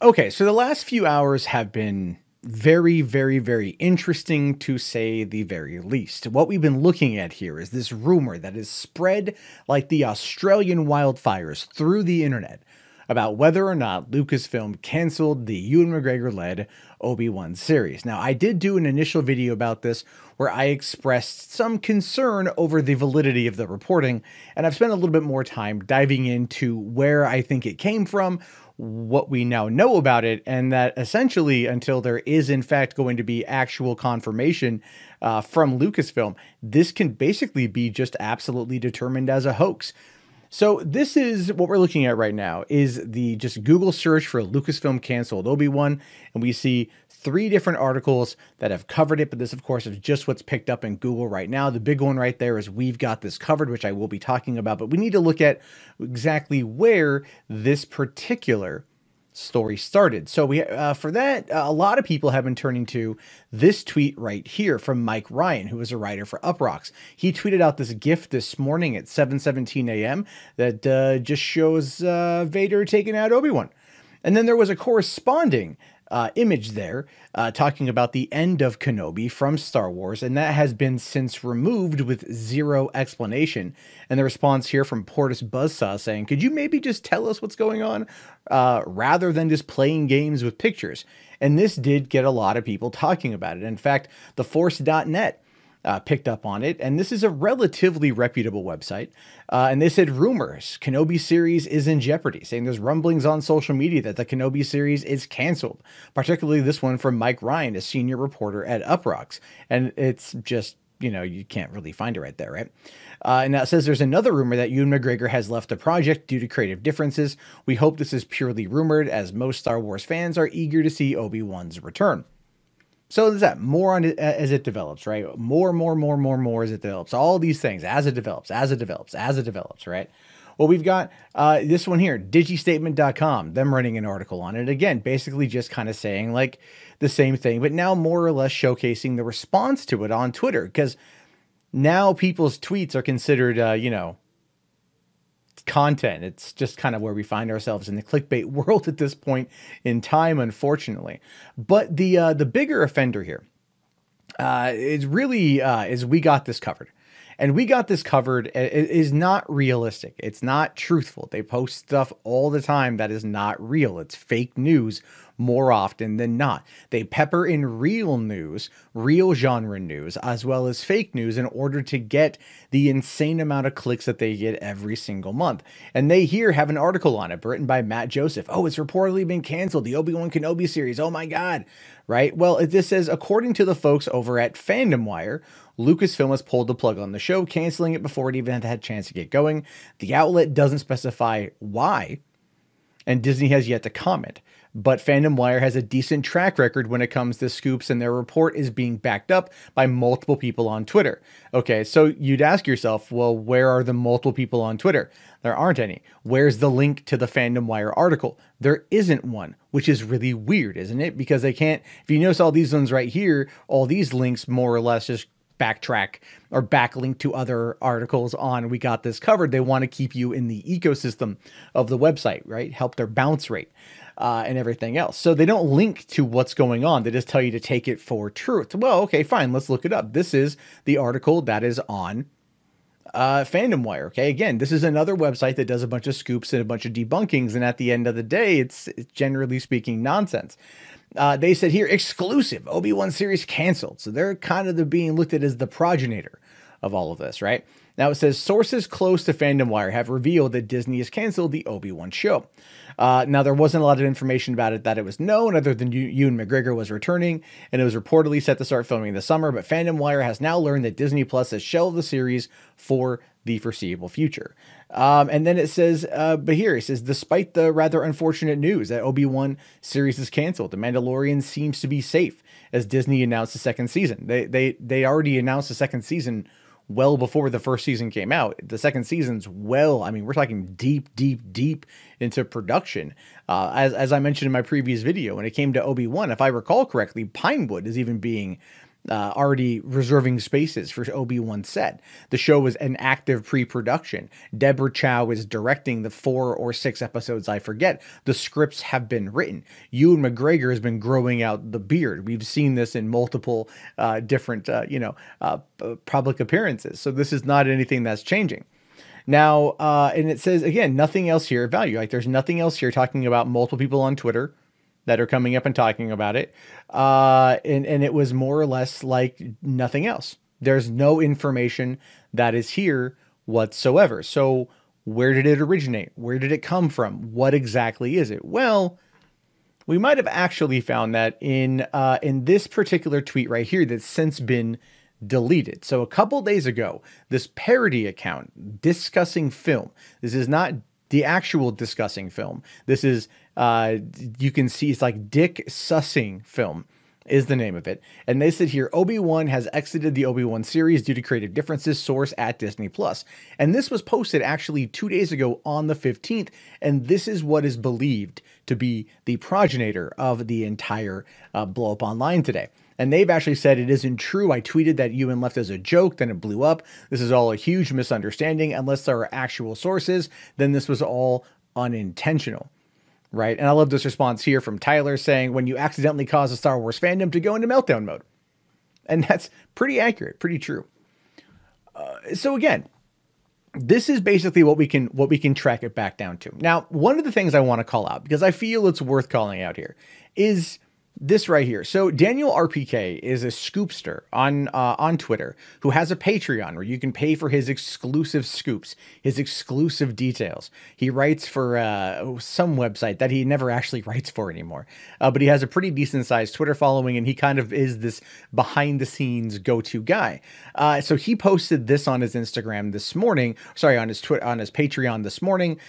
Okay, so the last few hours have been very, very, very interesting to say the very least. What we've been looking at here is this rumor that is spread like the Australian wildfires through the internet about whether or not Lucasfilm canceled the Ewan McGregor-led Obi-Wan series. Now, I did do an initial video about this where I expressed some concern over the validity of the reporting, and I've spent a little bit more time diving into where I think it came from, what we now know about it, and that essentially until there is in fact going to be actual confirmation from Lucasfilm, this can basically be just absolutely determined as a hoax. So this is what we're looking at right now is the just Google search for Lucasfilm canceled Obi-Wan, and we see 3 different articles that have covered it, but this of course is just what's picked up in Google right now. The big one right there is We've Got This Covered, which I will be talking about, but we need to look at exactly where this particular story started. So for that, a lot of people have been turning to this tweet right here from Mike Ryan, who is a writer for Uproxx. He tweeted out this GIF this morning at 7:17 a.m. that just shows Vader taking out Obi-Wan. And then there was a corresponding image there talking about the end of Kenobi from Star Wars, and that has been since removed with zero explanation. And the response here from Portis Buzzsaw saying, could you maybe just tell us what's going on rather than just playing games with pictures? And this did get a lot of people talking about it. In fact, theforce.net picked up on it, and this is a relatively reputable website, and they said rumors, Kenobi series is in jeopardy, saying there's rumblings on social media that the Kenobi series is canceled, particularly this one from Mike Ryan, a senior reporter at Uproxx, and it's just, you know, you can't really find it right there, right? And now it says there's another rumor that Ewan McGregor has left the project due to creative differences. We hope this is purely rumored, as most Star Wars fans are eager to see Obi-Wan's return. So there's that, more on it as it develops, right? More as it develops. All these things as it develops, right? Well, we've got this one here, digistatement.com, them running an article on it. Again, basically just kind of saying like the same thing, but now more or less showcasing the response to it on Twitter, because now people's tweets are considered, you know, content. It's just kind of where we find ourselves in the clickbait world at this point in time, unfortunately. But the bigger offender here is really is We Got This Covered. And We Got This Covered is not realistic. It's not truthful. They post stuff all the time that is not real. It's fake news more often than not. They pepper in real news, real genre news, as well as fake news in order to get the insane amount of clicks that they get every single month. And they here have an article on it written by Matt Joseph. Oh, it's reportedly been canceled. The Obi-Wan Kenobi series. Oh my God. Right? Well, this says, according to the folks over at Fandom Wire, Lucasfilm has pulled the plug on the show, canceling it before it even had a chance to get going. The outlet doesn't specify why, and Disney has yet to comment. But Fandom Wire has a decent track record when it comes to scoops, and their report is being backed up by multiple people on Twitter. Okay, so you'd ask yourself, well, where are the multiple people on Twitter? There aren't any. Where's the link to the Fandom Wire article? There isn't one, which is really weird, isn't it? Because they can't, if you notice all these ones right here, all these links more or less just backtrack or backlink to other articles on We Got This Covered. They want to keep you in the ecosystem of the website, right? Help their bounce rate and everything else. So they don't link to what's going on. They just tell you to take it for truth. Well, okay, fine. Let's look it up. This is the article that is on Fandom Wire. Okay, again, this is another website that does a bunch of scoops and a bunch of debunkings, and at the end of the day, it's generally speaking nonsense. They said here, exclusive, Obi-Wan series canceled. So they're kind of being looked at as the progenitor of all of this, right? Now it says, sources close to Fandom Wire have revealed that Disney has canceled the Obi-Wan show. Now there wasn't a lot of information about it that it was known, other than Ewan McGregor was returning, and it was reportedly set to start filming this summer, but Fandom Wire has now learned that Disney Plus has shelved the series for the foreseeable future. And then it says, but here it says, despite the rather unfortunate news that Obi-Wan series is canceled, The Mandalorian seems to be safe, as Disney announced the second season. They already announced the second season well before the first season came out. The second season's well, I mean, we're talking deep into production. As I mentioned in my previous video, when it came to Obi-Wan, if I recall correctly, Pinewood is even being already reserving spaces for Obi-Wan set. The show was an active pre-production. Deborah Chow is directing the 4 or 6 episodes, I forget. The scripts have been written. Ewan McGregor has been growing out the beard. We've seen this in multiple different, public appearances. So this is not anything that's changing. Now, and it says, again, nothing else here of value. Like, there's nothing else here talking about multiple people on Twitter that are coming up and talking about it. And it was more or less like nothing else. There's no information that is here whatsoever. So where did it originate? Where did it come from? What exactly is it? Well, we might have actually found that in this particular tweet right here that's since been deleted. So a couple days ago, this parody account, Discussing Film. This is not the actual Discussing Film. This is, you can see it's like Dick Sussing Film is the name of it. And they said here, Obi-Wan has exited the Obi-Wan series due to creative differences, source at Disney+. And this was posted actually 2 days ago on the 15th. And this is what is believed to be the progenitor of the entire blow up online today. And they've actually said it isn't true. I tweeted that Ewan left as a joke, then it blew up. This is all a huge misunderstanding. Unless there are actual sources, then this was all unintentional. Right? And I love this response here from Tyler saying, when you accidentally cause a Star Wars fandom to go into meltdown mode. And that's pretty accurate, pretty true. So again, this is basically what we can track it back down to. Now, one of the things I want to call out, because I feel it's worth calling out here, is this right here. So Daniel RPK is a scoopster on Twitter who has a Patreon where you can pay for his exclusive scoops, his exclusive details. He writes for some website that he never actually writes for anymore. But he has a pretty decent sized Twitter following, and he kind of is this behind the scenes go-to guy. So he posted this on his Instagram this morning, sorry, on his Patreon this morning,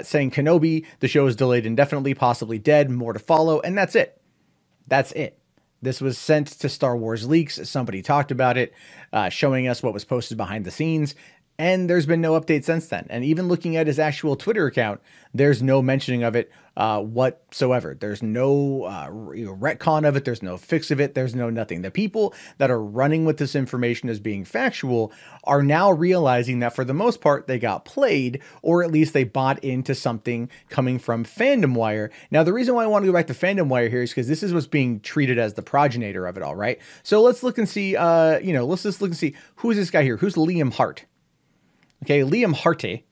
saying Kenobi, the show is delayed indefinitely, possibly dead, more to follow, and that's it. That's it. This was sent to Star Wars Leaks. Somebody talked about it, showing us what was posted behind the scenes. And there's been no update since then. And even looking at his actual Twitter account, there's no mentioning of it whatsoever. There's no retcon of it. There's no fix of it. There's no nothing. The people that are running with this information as being factual are now realizing that for the most part, they got played, or at least they bought into something coming from Fandom Wire. Now, the reason why I want to go back to Fandom Wire here is because this is what's being treated as the progenitor of it all, right? So let's look and see, let's just look and see, who's this guy here? Who's Liam Hart? Okay, Liam Harte,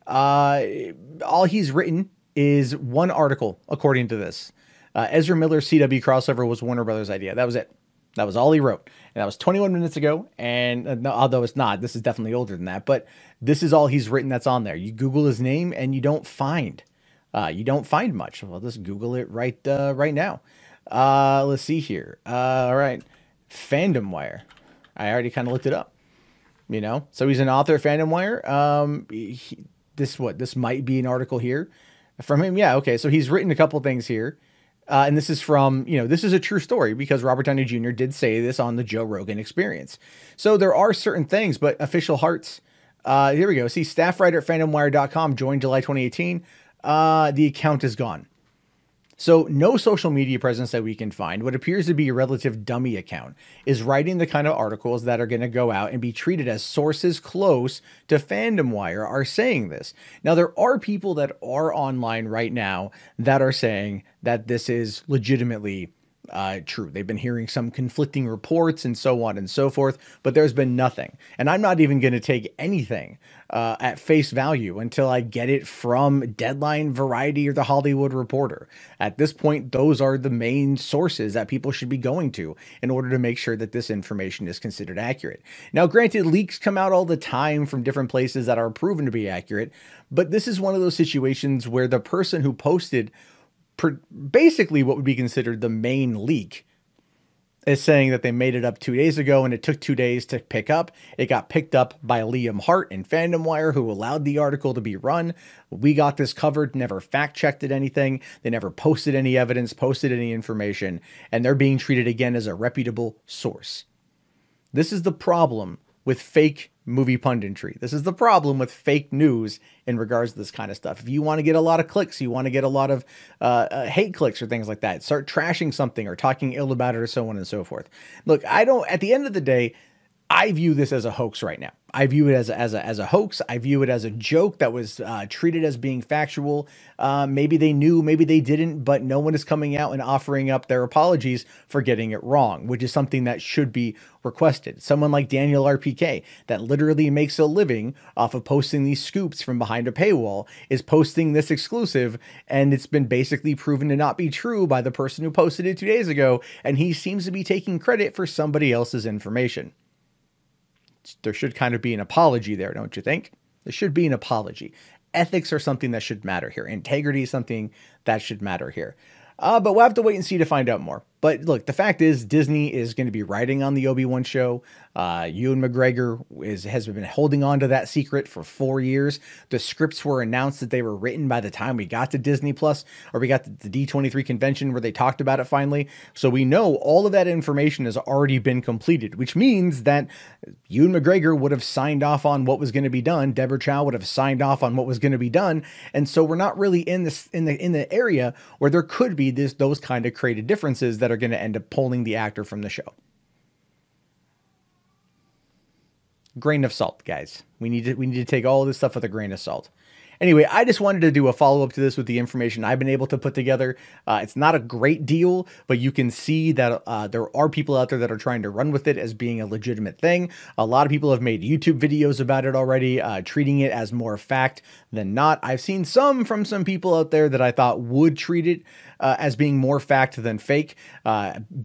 all he's written is one article, according to this. Ezra Miller's CW crossover was Warner Brothers' idea. That was it. That was all he wrote. And that was 21 minutes ago. And although it's not, this is definitely older than that. But this is all he's written that's on there. You Google his name and you don't find much. Well, just Google it right now. Let's see here. All right. Fandom Wire. I already kind of looked it up. So he's an author at Fandom Wire. This might be an article here from him. Yeah. Okay. So he's written a couple things here. And this is from, this is a true story because Robert Downey Jr. did say this on the Joe Rogan Experience. So there are certain things, but Official Hearts, here we go. See, staff writer at fandomwire.com joined July 2018. The account is gone. So no social media presence that we can find. What appears to be a relative dummy account is writing the kind of articles that are going to go out and be treated as sources close to Fandom Wire are saying this. Now, there are people that are online right now that are saying that this is legitimately true. They've been hearing some conflicting reports and so on and so forth, but there's been nothing. And I'm not even going to take anything at face value until I get it from Deadline, Variety, or The Hollywood Reporter. At this point, those are the main sources that people should be going to in order to make sure that this information is considered accurate. Now, granted, leaks come out all the time from different places that are proven to be accurate, but this is one of those situations where the person who posted basically what would be considered the main leak is saying that they made it up 2 days ago and it took 2 days to pick up. It got picked up by Liam Hart and Fandom Wire, who allowed the article to be run. We got this covered, never fact-checked it anything. They never posted any evidence, posted any information, and they're being treated again as a reputable source. This is the problem with fake movie punditry. This is the problem with fake news in regards to this kind of stuff. If you want to get a lot of clicks, you want to get a lot of hate clicks or things like that, start trashing something or talking ill about it or so on and so forth. Look, at the end of the day, I view this as a hoax right now. I view it as a hoax. I view it as a joke that was treated as being factual. Maybe they knew, maybe they didn't, but no one is coming out and offering up their apologies for getting it wrong, which is something that should be requested. Someone like Daniel RPK, that literally makes a living off of posting these scoops from behind a paywall, is posting this exclusive, and it's been basically proven to not be true by the person who posted it 2 days ago, and he seems to be taking credit for somebody else's information. There should kind of be an apology there, don't you think? There should be an apology. Ethics are something that should matter here. Integrity is something that should matter here. But we'll have to wait and see to find out more. But look, the fact is Disney is going to be writing on the Obi-Wan show. Ewan McGregor has been holding on to that secret for 4 years. The scripts were announced that they were written by the time we got to Disney Plus, or we got the D23 convention where they talked about it finally. So we know all of that information has already been completed, which means that Ewan McGregor would have signed off on what was going to be done. Deborah Chow would have signed off on what was going to be done. And so we're not really in the area where there could be those kind of creative differences that are going to end up pulling the actor from the show. Grain of salt, guys. We need to take all this stuff with a grain of salt. Anyway, I just wanted to do a follow-up to this with the information I've been able to put together. It's not a great deal, but you can see that there are people out there that are trying to run with it as being a legitimate thing. A lot of people have made YouTube videos about it already, treating it as more fact than not. I've seen some from some people out there that I thought would treat it as being more fact than fake,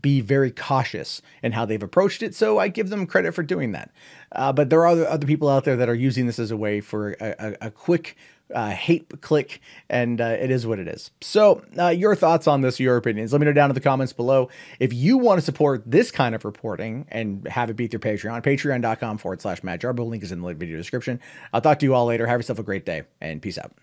be very cautious in how they've approached it. So I give them credit for doing that. But there are other people out there that are using this as a way for a quick hate click, and it is what it is. So your thoughts on this, your opinions, let me know down in the comments below. If you want to support this kind of reporting and have it be through Patreon, patreon.com/Matt Jarbo. Link is in the video description. I'll talk to you all later. Have yourself a great day, and peace out.